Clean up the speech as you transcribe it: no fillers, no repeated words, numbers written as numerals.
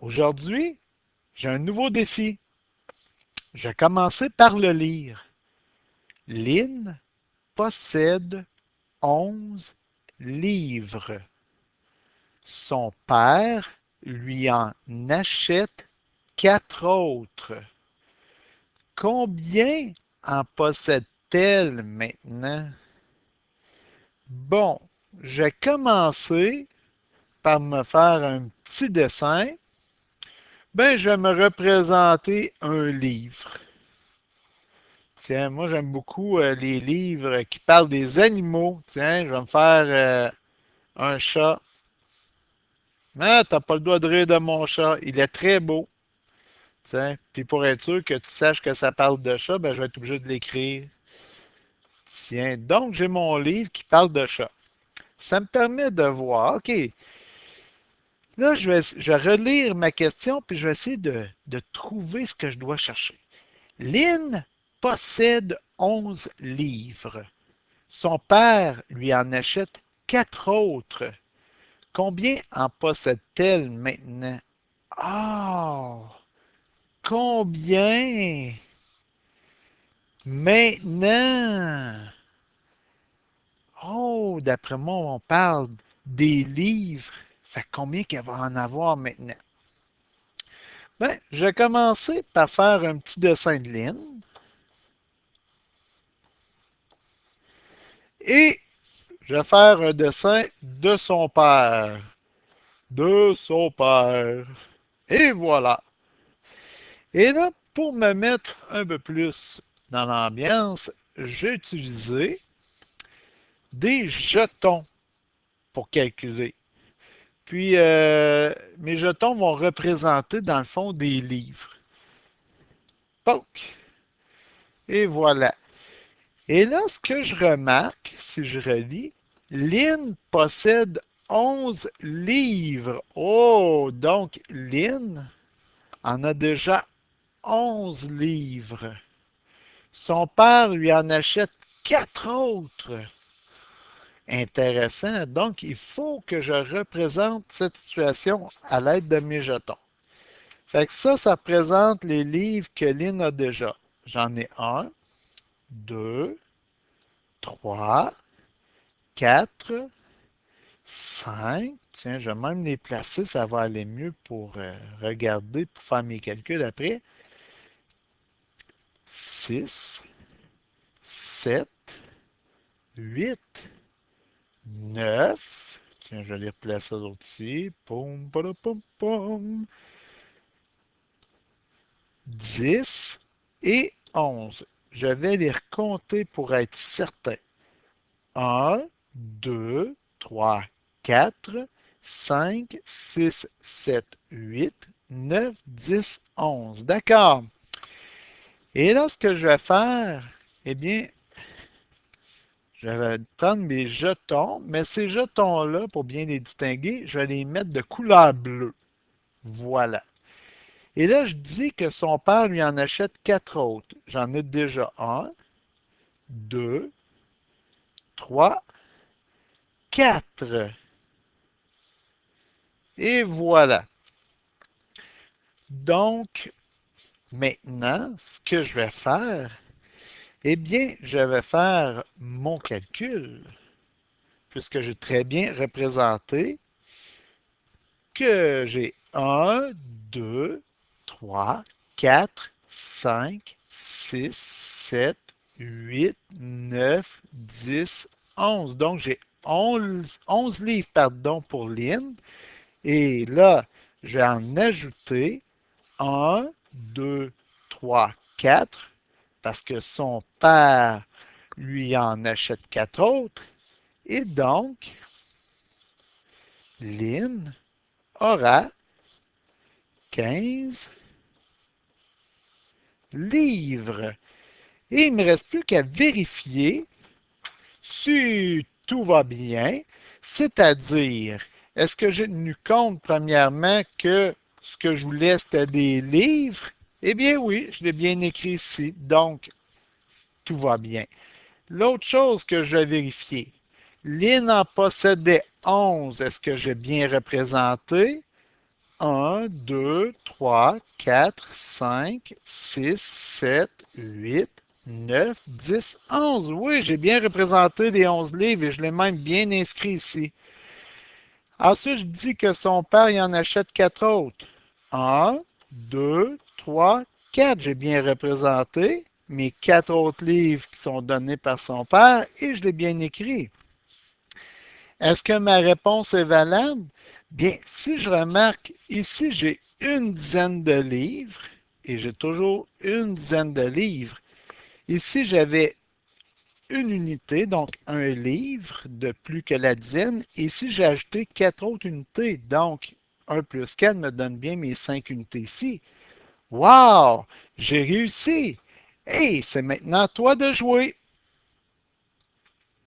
Aujourd'hui, j'ai un nouveau défi. Je vais commencer par le lire. Lynn possède 11 livres. Son père lui en achète 4 autres. Combien en possède-t-elle maintenant? Bon, je vais commencer par me faire un petit dessin. Ben, je vais me représenter un livre. Tiens, moi j'aime beaucoup les livres qui parlent des animaux. Tiens, je vais me faire un chat. Ah, t'as pas le droit de rire de mon chat. Il est très beau. Tiens, puis pour être sûr que tu saches que ça parle de chat, ben je vais être obligé de l'écrire. Tiens, donc j'ai mon livre qui parle de chat. Ça me permet de voir. OK, là je vais relire ma question puis je vais essayer de trouver ce que je dois chercher. Lynn possède 11 livres. Son père lui en achète 4 autres. Combien en possède-t-elle maintenant? Ah! Combien? Maintenant! Oh, d'après moi, on parle des livres. Fait combien qu'elle va en avoir maintenant? Ben, je vais commencer par faire un petit dessin de ligne. Et je vais faire un dessin de son père. De son père. Et voilà. Et là, pour me mettre un peu plus dans l'ambiance, j'ai utilisé des jetons pour calculer. Puis, mes jetons vont représenter, dans le fond, des livres. Donc, et voilà. Et là, ce que je remarque, si je relis, Lynn possède 11 livres. Oh, donc Lynn en a déjà 11 livres. Son père lui en achète 4 autres. Intéressant. Donc, il faut que je représente cette situation à l'aide de mes jetons. Fait que ça représente les livres que Lynn a déjà. J'en ai un, deux, trois, quatre, cinq. Tiens, je vais même les placer, ça va aller mieux pour regarder, pour faire mes calculs après. Six, sept, huit, 9. Tiens, je vais les replacer autres ici. Poum, poum, poum. 10 et 11. Je vais les recompter pour être certain. Un, 2, 3, 4, 5, 6, 7, 8, 9, 10, 11. D'accord. Et là, ce que je vais faire, eh bien, je vais prendre mes jetons, mais ces jetons-là, pour bien les distinguer, je vais les mettre de couleur bleue. Voilà. Et là, je dis que son père lui en achète 4 autres. J'en ai déjà un, 2, 3, 4. Et voilà. Donc, maintenant, ce que je vais faire, eh bien, je vais faire mon calcul, puisque j'ai très bien représenté que j'ai un, 2, 3, 4, 5, 6, 7, 8, 9, 10, 11. Donc, j'ai 11 livres, pardon, pour Lynn. Et là, je vais en ajouter un, 2, 3, 4, parce que son père lui en achète 4 autres. Et donc, Lynn aura 15 livres. Et il ne me reste plus qu'à vérifier si tout va bien, c'est-à-dire, est-ce que j'ai tenu compte, premièrement, que ce que je voulais, c'était des livres? Eh bien oui, je l'ai bien écrit ici, donc tout va bien. L'autre chose que je vais vérifier, Lynn en possédait 11. Est-ce que j'ai bien représenté? 1, 2, 3, 4, 5, 6, 7, 8, 9, 10, 11. Oui, j'ai bien représenté les 11 livres et je l'ai même bien inscrit ici. Ensuite, je dis que son père il en achète 4 autres. Un, 2, 3, 4. J'ai bien représenté mes 4 autres livres qui sont donnés par son père et je l'ai bien écrit. Est-ce que ma réponse est valable? Bien, si je remarque, ici, j'ai une dizaine de livres et j'ai toujours une dizaine de livres. Ici, j'avais une unité, donc un livre de plus que la dizaine. Ici, j'ai ajouté 4 autres unités, donc 1 plus 4 me donne bien mes 5 unités ici. Wow! J'ai réussi! Hey, c'est maintenant à toi de jouer!